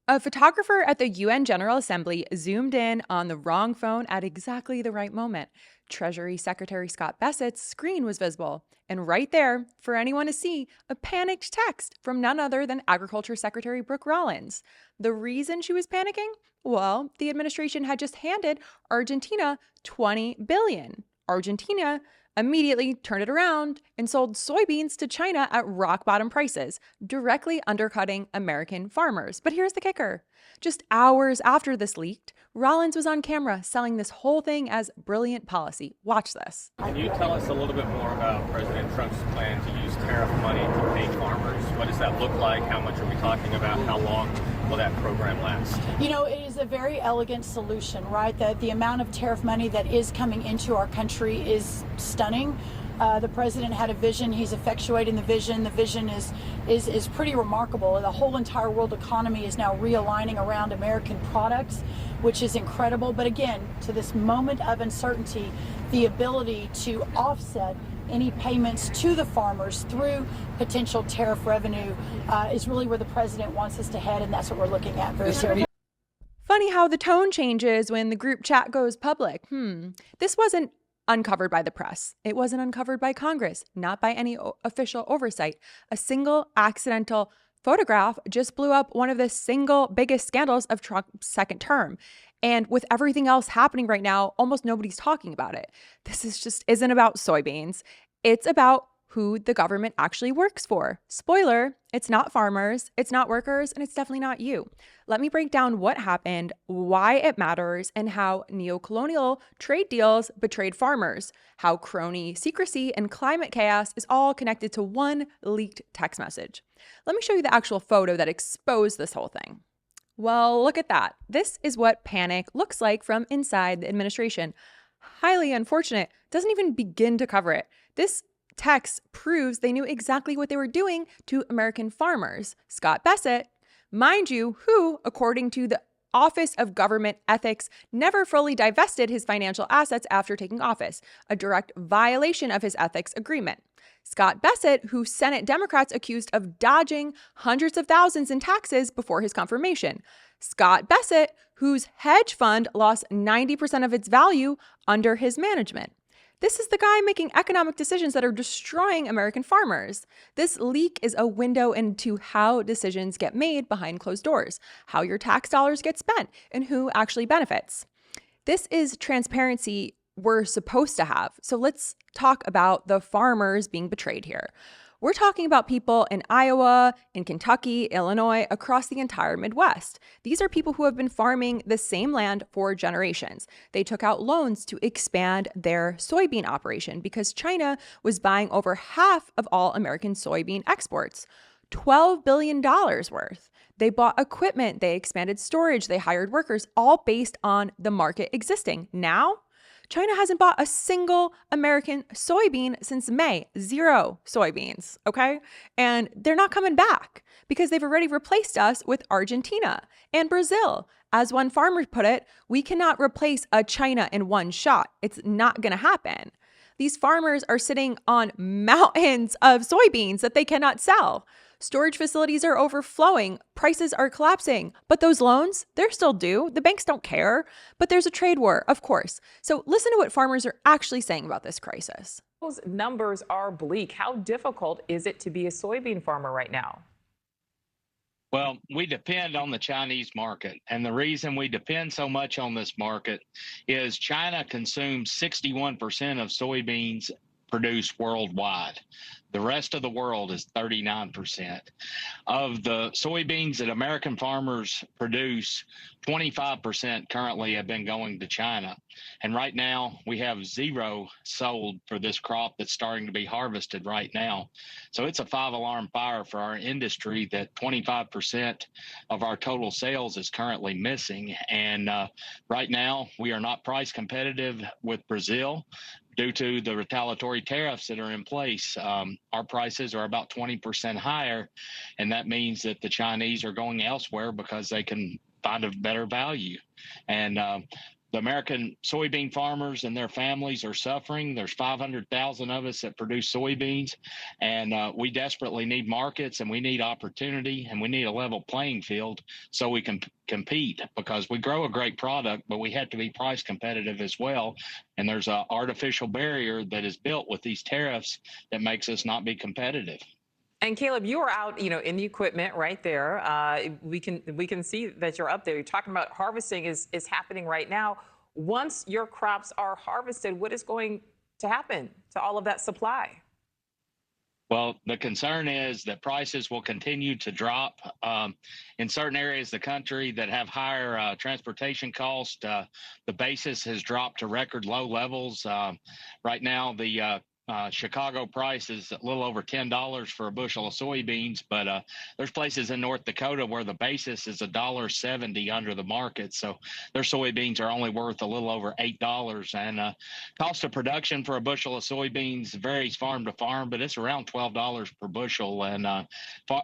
A photographer at the UN General Assembly zoomed in on the wrong phone at exactly the right moment. Treasury Secretary Scott Bessent's screen was visible. And right there, for anyone to see, a panicked text from none other than Agriculture Secretary Brooke Rollins. The reason she was panicking? Well, the administration had just handed Argentina 20 billion. Argentina immediately turned it around and sold soybeans to China at rock bottom prices, directly undercutting American farmers. But here's the kicker. Just hours after this leaked, Rollins was on camera selling this whole thing as brilliant policy. Watch this. Can you tell us a little bit more about President Trump's plan to use tariff money to pay farmers? What does that look like? How much are we talking about? How long will that program last? You know, it is a very elegant solution, right? The amount of tariff money that is coming into our country is stunning. The president had a vision. He's effectuating the vision. The vision is pretty remarkable. The whole entire world economy is now realigning around American products, which is incredible. But again, to this moment of uncertainty, the ability to offset any payments to the farmers through potential tariff revenue is really where the president wants us to head, and that's what we're looking at very seriously. Funny how the tone changes when the group chat goes public. This wasn't uncovered by the press. It wasn't uncovered by Congress, not by any official oversight. A single accidental photograph just blew up one of the single biggest scandals of Trump's second term. And with everything else happening right now, almost nobody's talking about it. This isn't about soybeans. It's about who the government actually works for. Spoiler, it's not farmers, it's not workers, and it's definitely not you. Let me break down what happened, why it matters, and how neocolonial trade deals betrayed farmers, how crony secrecy and climate chaos is all connected to one leaked text message. Let me show you the actual photo that exposed this whole thing. Well, look at that. This is what panic looks like from inside the administration. Highly unfortunate. Doesn't even begin to cover it. This text proves they knew exactly what they were doing to American farmers. Scott Bessent, mind you, who, according to the Office of Government Ethics, never fully divested his financial assets after taking office, a direct violation of his ethics agreement. Scott Bessent, who Senate Democrats accused of dodging hundreds of thousands in taxes before his confirmation. Scott Bessent, whose hedge fund lost 90% of its value under his management. This is the guy making economic decisions that are destroying American farmers. This leak is a window into how decisions get made behind closed doors, how your tax dollars get spent, and who actually benefits. This is transparency we're supposed to have. So let's talk about the farmers being betrayed here. We're talking about people in Iowa, in Kentucky, Illinois, across the entire Midwest. These are people who have been farming the same land for generations. They took out loans to expand their soybean operation because China was buying over half of all American soybean exports, $12 billion worth. They bought equipment, they expanded storage, they hired workers, all based on the market existing. Now, China hasn't bought a single American soybean since May. 0 soybeans, okay? And they're not coming back because they've already replaced us with Argentina and Brazil. As one farmer put it, we cannot replace a China in one shot. It's not going to happen. These farmers are sitting on mountains of soybeans that they cannot sell. Storage facilities are overflowing. Prices are collapsing. But those loans, they're still due. The banks don't care. But there's a trade war, of course. So listen to what farmers are actually saying about this crisis. Those numbers are bleak. How difficult is it to be a soybean farmer right now? Well, we depend on the Chinese market. And the reason we depend so much on this market is China consumes 61% of soybeans produced worldwide. The rest of the world is 39%. Of the soybeans that American farmers produce, 25% currently have been going to China. And right now, we have 0 sold for this crop that's starting to be harvested right now. So it's a 5-alarm fire for our industry that 25% of our total sales is currently missing. And right now, we are not price competitive with Brazil due to the retaliatory tariffs that are in place. Our prices are about 20% higher, and that means that the Chinese are going elsewhere because they can find a better value. And The American soybean farmers and their families are suffering. There's 500,000 of us that produce soybeans, and we desperately need markets, and we need opportunity, and we need a level playing field so we can compete, because we grow a great product, but we have to be price competitive as well. And there's an artificial barrier that is built with these tariffs that makes us not be competitive. And Caleb, you are out, in the equipment right there. We can see that you're up there. You're talking about harvesting is happening right now. Once your crops are harvested, what is going to happen to all of that supply? Well, the concern is that prices will continue to drop in certain areas of the country that have higher transportation costs. The basis has dropped to record low levels. Right now, the Chicago price is a little over $10 for a bushel of soybeans, but there's places in North Dakota where the basis is $1.70 under the market. So their soybeans are only worth a little over $8. And cost of production for a bushel of soybeans varies farm to farm, but it's around $12 per bushel. And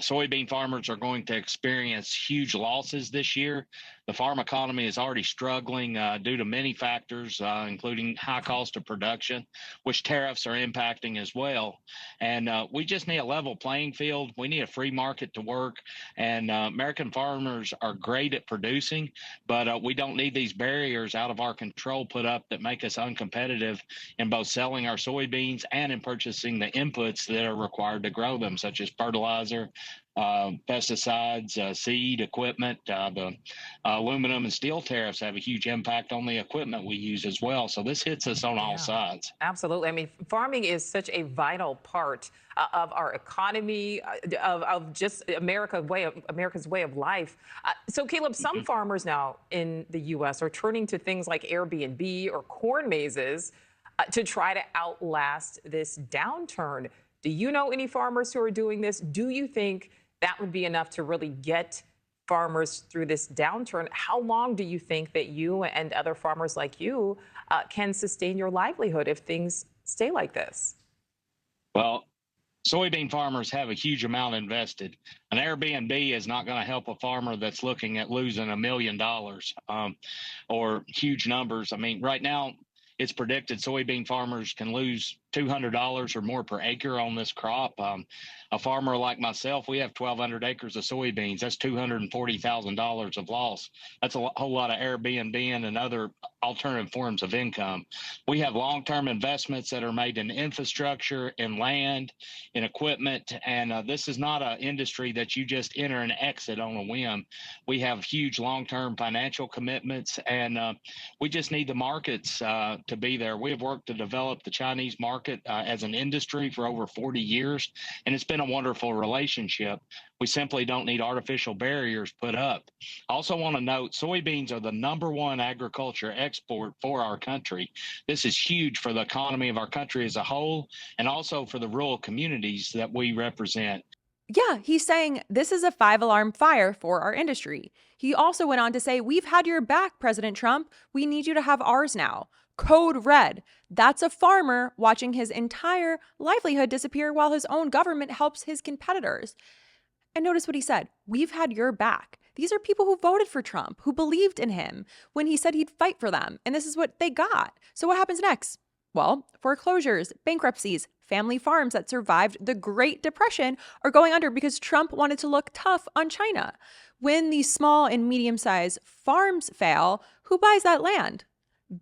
soybean farmers are going to experience huge losses this year. The farm economy is already struggling due to many factors, including high cost of production, which tariffs are impacting as well. And we just need a level playing field. We need a free market to work. And American farmers are great at producing, but we don't need these barriers out of our control put up that make us uncompetitive in both selling our soybeans and in purchasing the inputs that are required to grow them, such as fertilizer, pesticides, seed, equipment. The aluminum and steel tariffs have a huge impact on the equipment we use as well. So this hits us on all sides. Absolutely. I mean, farming is such a vital part of our economy, of just America's way of life. So, Caleb, some farmers now in the U.S. are turning to things like Airbnb or corn mazes to try to outlast this downturn. Do you know any farmers who are doing this? Do you think that would be enough to really get farmers through this downturn? How long do you think that you and other farmers like you can sustain your livelihood if things stay like this? Well, soybean farmers have a huge amount invested. An Airbnb is not going to help a farmer that's looking at losing $1 million or huge numbers. I mean, right now, it's predicted soybean farmers can lose $200 or more per acre on this crop. A farmer like myself, we have 1,200 acres of soybeans. That's $240,000 of loss. That's a whole lot of Airbnb and other alternative forms of income. We have long-term investments that are made in infrastructure, in land, in equipment, and this is not an industry that you just enter and exit on a whim. We have huge long-term financial commitments, and we just need the markets to be there. We have worked to develop the Chinese market as an industry for over 40 years, and it's been a wonderful relationship. We simply don't need artificial barriers put up. I also want to note soybeans are the #1 agriculture export for our country. This is huge for the economy of our country as a whole, and also for the rural communities that we represent. Yeah, he's saying this is a 5-alarm fire for our industry. He also went on to say, "We've had your back, President Trump. We need you to have ours now." Code red. That's a farmer watching his entire livelihood disappear while his own government helps his competitors. And notice what he said. We've had your back. These are people who voted for Trump, who believed in him when he said he'd fight for them. And this is what they got. So what happens next? Well, foreclosures, bankruptcies, family farms that survived the Great Depression are going under because Trump wanted to look tough on China. When these small and medium-sized farms fail, who buys that land?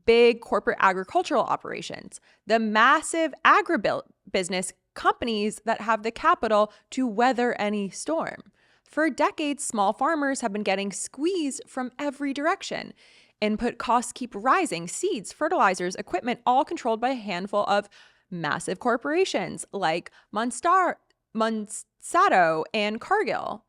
Big corporate agricultural operations, the massive agribusiness companies that have the capital to weather any storm. For decades, small farmers have been getting squeezed from every direction. Input costs keep rising, seeds, fertilizers, equipment, all controlled by a handful of massive corporations like Monsanto and Cargill.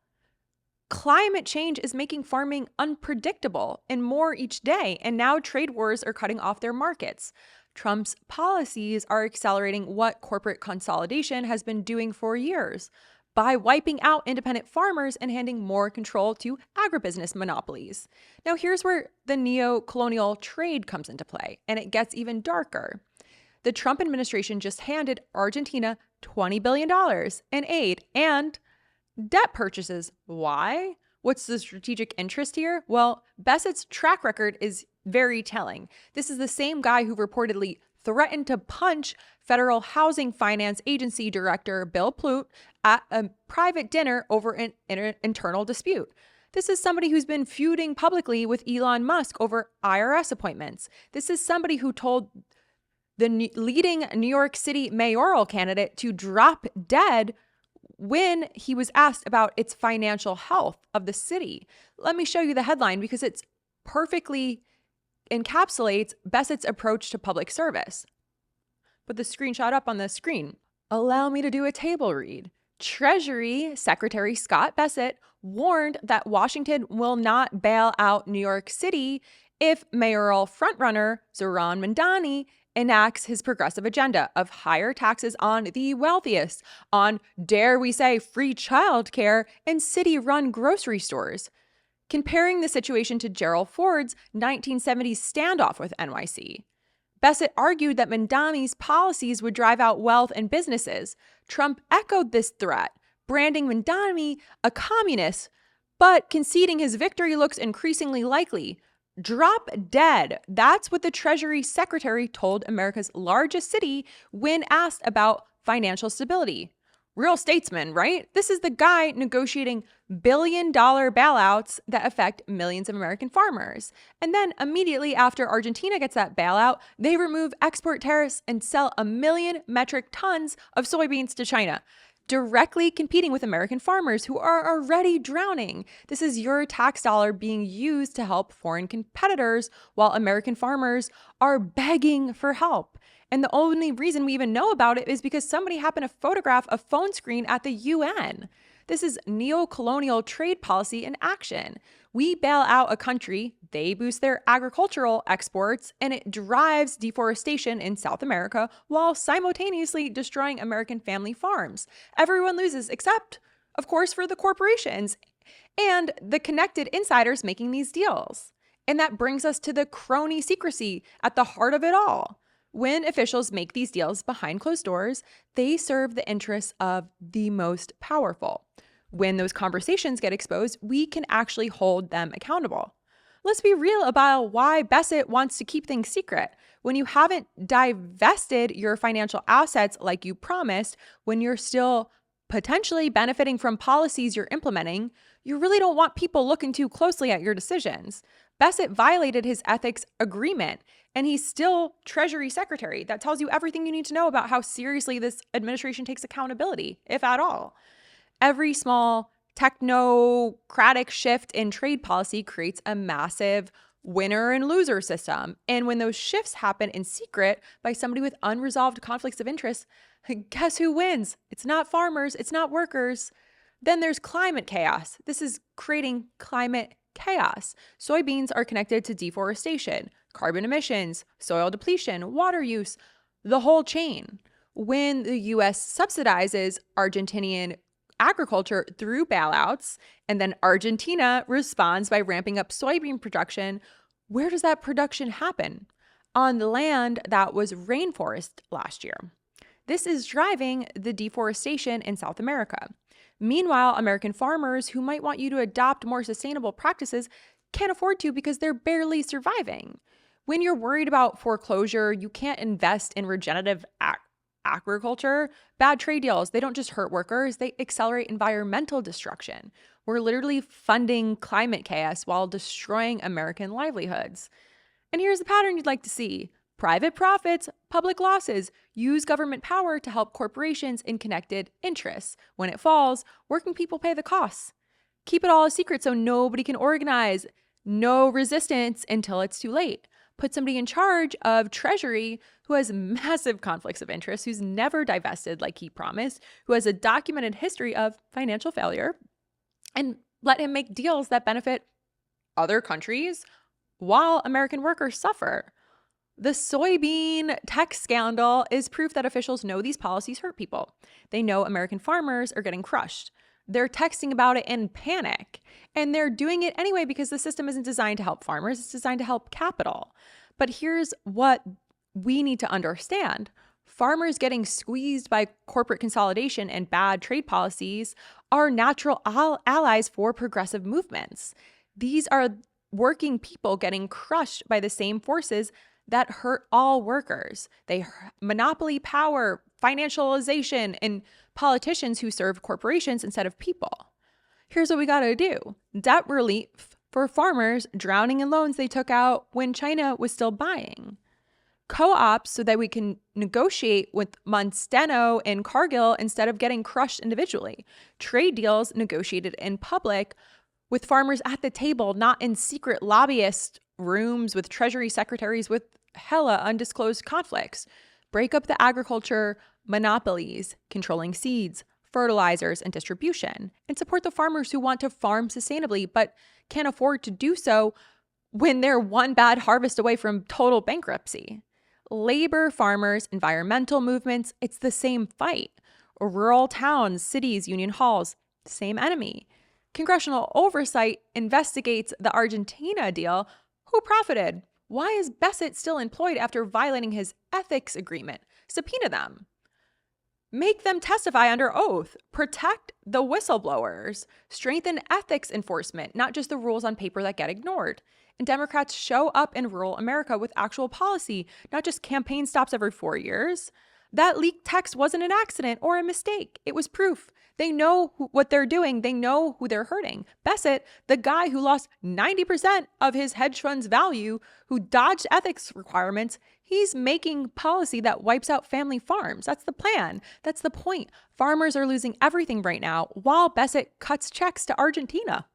Climate change is making farming unpredictable and more each day, and now trade wars are cutting off their markets. Trump's policies are accelerating what corporate consolidation has been doing for years by wiping out independent farmers and handing more control to agribusiness monopolies. Now, here's where the neocolonial trade comes into play, and it gets even darker. The Trump administration just handed Argentina $20 billion in aid and debt purchases. Why? What's the strategic interest here? Well, Bessent's track record is very telling. This is the same guy who reportedly threatened to punch Federal Housing Finance Agency Director Bill Plute at a private dinner over an internal dispute. This is somebody who's been feuding publicly with Elon Musk over IRS appointments. This is somebody who told the leading New York City mayoral candidate to drop dead when he was asked about its financial health of the city. Let me show you the headline because it's perfectly encapsulates Bessent's approach to public service. Put the screenshot up on the screen. Allow me to do a table read. Treasury Secretary Scott Bessent warned that Washington will not bail out New York City if mayoral frontrunner Zohran Mamdani enacts his progressive agenda of higher taxes on the wealthiest, on, dare we say, free childcare and city-run grocery stores. Comparing the situation to Gerald Ford's 1970s standoff with NYC. Bessent argued that Mamdani's policies would drive out wealth and businesses. Trump echoed this threat, branding Mamdani a communist, but conceding his victory looks increasingly likely. Drop dead. That's what the Treasury Secretary told America's largest city when asked about financial stability. Real statesman, right? This is the guy negotiating billion-dollar bailouts that affect millions of American farmers. And then immediately after Argentina gets that bailout, they remove export tariffs and sell 1 million metric tons of soybeans to China, directly competing with American farmers who are already drowning. This is your tax dollar being used to help foreign competitors while American farmers are begging for help. And the only reason we even know about it is because somebody happened to photograph a phone screen at the UN. This is neocolonial trade policy in action. We bail out a country, they boost their agricultural exports, and it drives deforestation in South America while simultaneously destroying American family farms. Everyone loses except, of course, for the corporations and the connected insiders making these deals. And that brings us to the crony secrecy at the heart of it all. When officials make these deals behind closed doors, they serve the interests of the most powerful. When those conversations get exposed, we can actually hold them accountable. Let's be real about why Bessent wants to keep things secret. When you haven't divested your financial assets like you promised, when you're still potentially benefiting from policies you're implementing, you really don't want people looking too closely at your decisions. Bessent violated his ethics agreement, and he's still Treasury Secretary. That tells you everything you need to know about how seriously this administration takes accountability, if at all. Every small technocratic shift in trade policy creates a massive winner and loser system. And when those shifts happen in secret by somebody with unresolved conflicts of interest, guess who wins? It's not farmers, it's not workers. Then there's climate chaos. This is creating climate chaos. Soybeans are connected to deforestation, carbon emissions, soil depletion, water use, the whole chain. When the US subsidizes Argentinian agriculture through bailouts, and then Argentina responds by ramping up soybean production, where does that production happen? On the land that was rainforest last year. This is driving the deforestation in South America. Meanwhile, American farmers who might want you to adopt more sustainable practices can't afford to because they're barely surviving. When you're worried about foreclosure, you can't invest in regenerative agriculture. Bad trade deals, they don't just hurt workers, they accelerate environmental destruction. We're literally funding climate chaos while destroying American livelihoods. And here's the pattern you'd like to see. Private profits, public losses, use government power to help corporations in connected interests. When it falls, working people pay the costs. Keep it all a secret so nobody can organize. No resistance until it's too late. Put somebody in charge of Treasury who has massive conflicts of interest, who's never divested like he promised, who has a documented history of financial failure, and let him make deals that benefit other countries while American workers suffer. The soybean tech scandal is proof that officials know these policies hurt people. They know American farmers are getting crushed. They're texting about it in panic, and they're doing it anyway because the system isn't designed to help farmers, it's designed to help capital. But here's what we need to understand. Farmers getting squeezed by corporate consolidation and bad trade policies are natural allies for progressive movements. These are working people getting crushed by the same forces that hurt all workers. They monopoly power, financialization, and politicians who serve corporations instead of people. Here's what we got to do. Debt relief for farmers drowning in loans they took out when China was still buying. Co-ops so that we can negotiate with Monsanto and Cargill instead of getting crushed individually. Trade deals negotiated in public with farmers at the table, not in secret lobbyist rooms with Treasury secretaries with hella undisclosed conflicts. Break up the agriculture monopolies, controlling seeds, fertilizers, and distribution, and support the farmers who want to farm sustainably but can't afford to do so when they're one bad harvest away from total bankruptcy. Labor, farmers, environmental movements, it's the same fight. Rural towns, cities, union halls, same enemy. Congressional oversight investigates the Argentina deal. Who profited? Why is Bessent still employed after violating his ethics agreement? Subpoena them. Make them testify under oath. Protect the whistleblowers. Strengthen ethics enforcement, not just the rules on paper that get ignored. And Democrats show up in rural America with actual policy, not just campaign stops every 4 years. That leaked text wasn't an accident or a mistake. It was proof. They know what they're doing. They know who they're hurting. Bessent, the guy who lost 90% of his hedge fund's value, who dodged ethics requirements, he's making policy that wipes out family farms. That's the plan. That's the point. Farmers are losing everything right now while Bessent cuts checks to Argentina.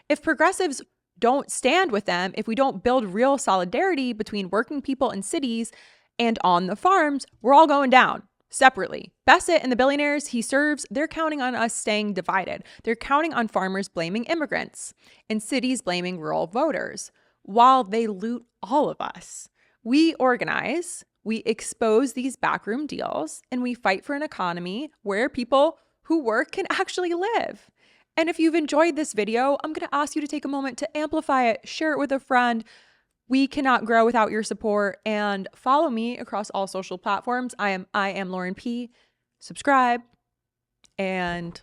If progressives don't stand with them, if we don't build real solidarity between working people in cities and on the farms, we're all going down separately. Bessent and the billionaires he serves, they're counting on us staying divided. They're counting on farmers blaming immigrants and cities blaming rural voters while they loot all of us. We organize, we expose these backroom deals, and we fight for an economy where people who work can actually live. And if you've enjoyed this video, I'm going to ask you to take a moment to amplify it, share it with a friend. We cannot grow without your support, and follow me across all social platforms. I am Lauren P. Subscribe, and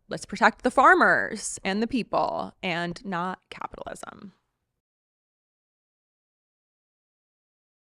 let's protect the farmers and the people and not capitalism.